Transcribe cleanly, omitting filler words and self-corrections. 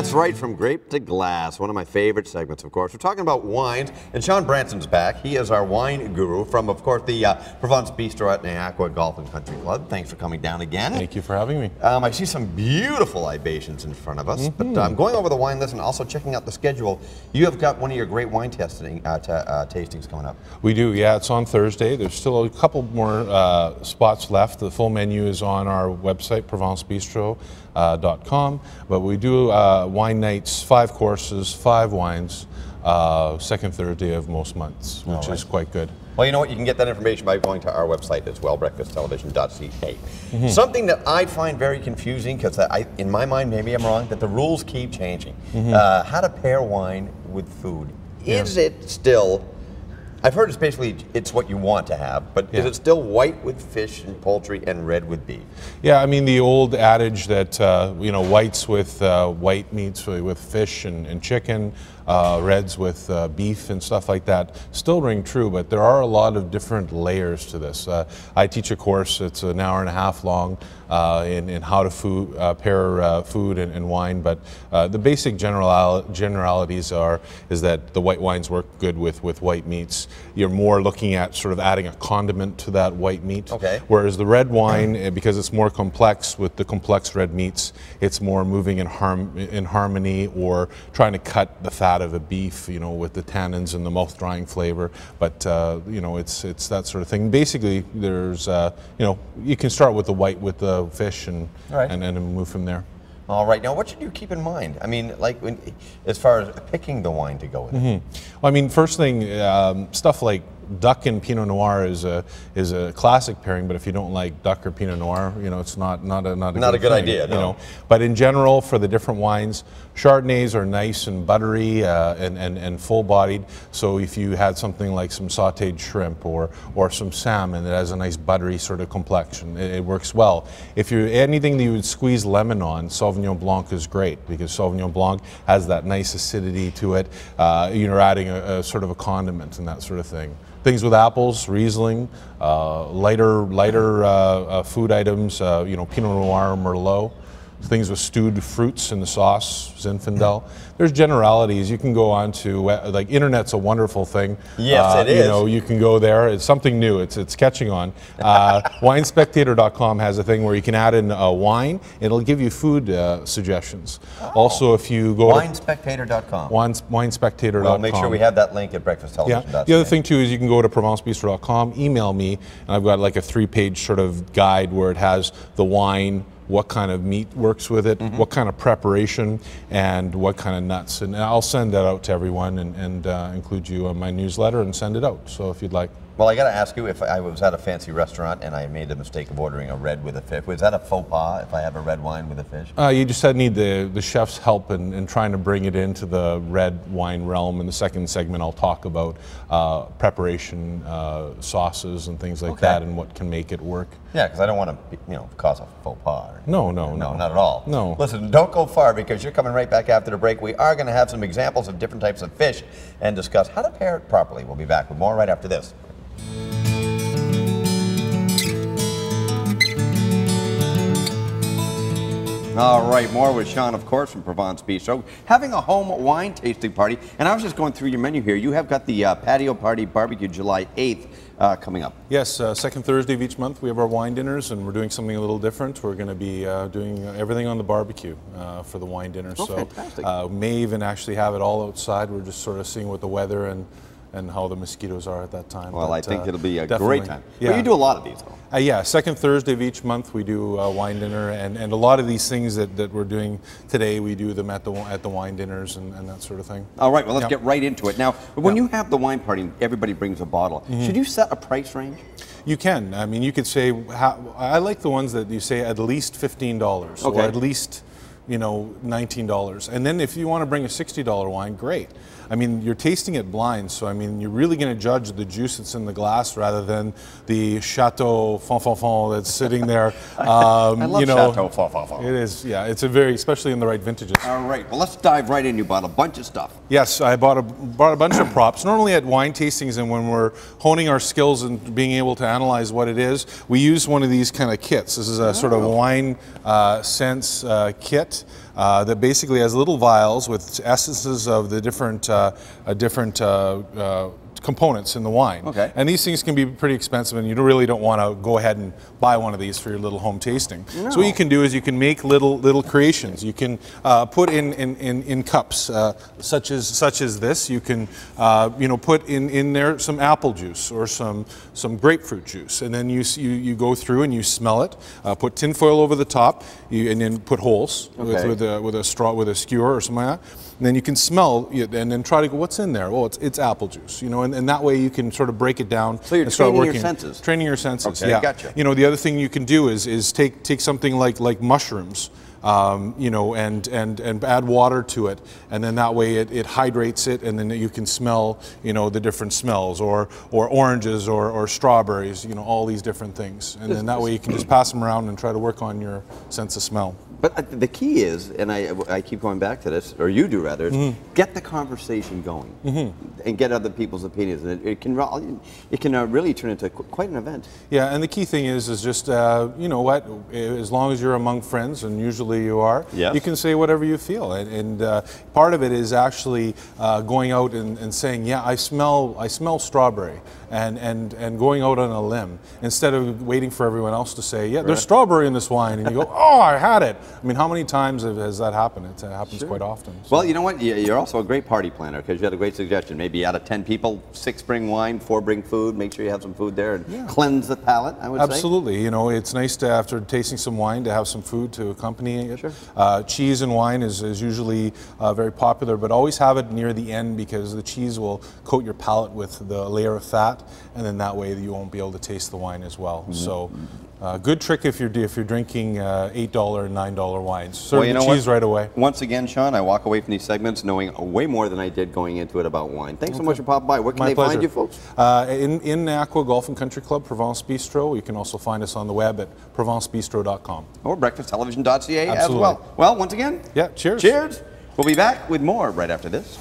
That's right, from grape to glass, one of my favorite segments, of course. We're talking about wines, and Shawn Branson's back. He is our wine guru from, of course, the Provence Bistro at Niagara Golf and Country Club. Thanks for coming down again. Thank you for having me. I see some beautiful libations in front of us, but I'm going over the wine list and also checking out the schedule. You have got one of your great wine tastings coming up. We do, yeah. It's on Thursday. There's still a couple more spots left. The full menu is on our website, provencebistro.com. But we do wine nights, 5 courses, 5 wines, second Thursday of most months, which is quite good. Well, you know what? You can get that information by going to our website as well, breakfasttelevision.ca. Something that I find very confusing, because in my mind, maybe I'm wrong, that the rules keep changing. How to pair wine with food. Is it still, I've heard it's basically, it's what you want to have, but is it still white with fish and poultry and red with beef? Yeah, I mean, the old adage that, you know, whites with white meats, with fish and chicken, reds with beef and stuff like that still ring true, but there are a lot of different layers to this. I teach a course, it's an hour and a half long, in how to pair food and wine, but the basic generalities is that the white wines work good with white meats. You're more looking at sort of adding a condiment to that white meat. Whereas the red wine, because it's more complex with the complex red meats, it's more moving in harmony or trying to cut the fat of a beef, you know, with the tannins and the mouth-drying flavor. But you know, it's that sort of thing. Basically, there's you know, you can start with the white with the fish and move from there. All right. Now, what should you keep in mind? I mean, like as far as picking the wine to go with. Well, I mean, first thing, stuff like duck and Pinot Noir is a classic pairing. But if you don't like duck or Pinot Noir, you know, it's not a good idea. You know, but in general, for the different wines, Chardonnays are nice and buttery and full-bodied. So if you had something like some sautéed shrimp or some salmon that has a nice buttery sort of complexion, it works well. If you're anything that you would squeeze lemon on, Sauvignon Blanc is great, because Sauvignon Blanc has that nice acidity to it. You're adding a sort of a condiment and that sort of thing. Things with apples, Riesling, lighter food items, you know, Pinot Noir, Merlot. Things with stewed fruits in the sauce, Zinfandel. There's generalities. You can go on to, like, internet's a wonderful thing. Yes, it is. You know, you can go there. It's something new. It's catching on. WineSpectator.com has a thing where you can add in wine. It'll give you food suggestions. Also, if you go WineSpectator.com. WineSpectator.com. We'll make sure we have that link at breakfasttelevision.ca. Yeah. The other thing too is you can go to ProvenceBistro.com, email me, and I've got like a 3-page sort of guide where it has the wine, what kind of meat works with it, what kind of preparation, and what kind of nuts. And I'll send that out to everyone and include you on my newsletter and send it out, so if you'd like. Well, I got to ask you, if I was at a fancy restaurant and I made the mistake of ordering a red with a fish, was that a faux pas if I have a red wine with a fish? You just need the chef's help in trying to bring it into the red wine realm. In the second segment, I'll talk about preparation, sauces and things like that, and what can make it work. Yeah, because I don't want to, you know, cause a faux pas. No, not at all. No. Listen, don't go far, because you're coming right back after the break. We are going to have some examples of different types of fish and discuss how to pair it properly. We'll be back with more right after this. All right, more with Shawn, of course, from Provence Bistro, having a home wine tasting party. And I was just going through your menu here. You have got the patio party barbecue July 8th coming up. Yes, second Thursday of each month we have our wine dinners, and we're doing something a little different. We're going to be doing everything on the barbecue for the wine dinner. Fantastic. May even actually have it all outside. We're just sort of seeing what the weather and how the mosquitoes are at that time. Well, but, I think it'll be a great time. Yeah. But you do a lot of these, though. Yeah, second Thursday of each month we do a wine dinner, and a lot of these things that we're doing today, we do them at the wine dinners and that sort of thing. All right, well, let's get right into it. Now, when you have the wine party, everybody brings a bottle. Should you set a price range? You can. I mean, you could say, I like the ones that you say at least $15 or at least, you know, $19. And then if you want to bring a $60 wine, great. I mean, you're tasting it blind, so I mean, you're really going to judge the juice that's in the glass rather than the Chateau Fond that's sitting there. I love Chateau Fond. It is, yeah. It's a very, especially in the right vintages. All right, well, let's dive right in. You bought a bunch of stuff. Yes, I bought a bunch of props. Normally at wine tastings and when we're honing our skills and being able to analyze what it is, we use one of these kind of kits. This is a sort of wine sense kit. kit that basically has little vials with essences of the different components in the wine. Okay. And these things can be pretty expensive, and you really don't want to go ahead and buy one of these for your little home tasting. No. So what you can do is you can make little creations. You can put in cups such as this. You can put in there some apple juice or some grapefruit juice, and then you go through and you smell it. Put tin foil over the top, and then put holes with a skewer or something like that. And then you can smell and then try to go, what's in there? Well, it's apple juice, and that way you can sort of break it down. So you're training your senses. Training your senses. Okay, yeah. Gotcha. The other thing you can do is take something like mushrooms, and add water to it, and then that way it hydrates it, and then you can smell, the different smells, or oranges, or strawberries, all these different things, and then that way you can just pass them around and try to work on your sense of smell. But the key is, and I keep going back to this, or you do rather, is get the conversation going and get other people's opinions. And it can really turn into quite an event. Yeah, and the key thing is just, as long as you're among friends, and usually you are, yes, you can say whatever you feel. And part of it is actually going out and saying, yeah, I smell strawberry, and going out on a limb, instead of waiting for everyone else to say, yeah, there's strawberry in this wine, and you go, oh, I had it. I mean, how many times has that happened? It happens quite often. So. Well, you know what? You're also a great party planner, because you had a great suggestion. Maybe out of 10 people, 6 bring wine, 4 bring food. Make sure you have some food there and cleanse the palate, I would say. Absolutely. It's nice to, after tasting some wine, to have some food to accompany it. Sure. Cheese and wine is usually very popular, but always have it near the end, because the cheese will coat your palate with the layer of fat, and then that way you won't be able to taste the wine as well. So. Good trick if you're drinking $8 and $9 wines. Serve the cheese right away. Once again, Shawn, I walk away from these segments knowing way more than I did going into it about wine. Thanks so much for popping by. Where can they find you, folks? In Aqua Golf and Country Club, Provence Bistro. You can also find us on the web at provencebistro.com. Or breakfasttelevision.ca as well. Well, once again, cheers. Cheers. We'll be back with more right after this.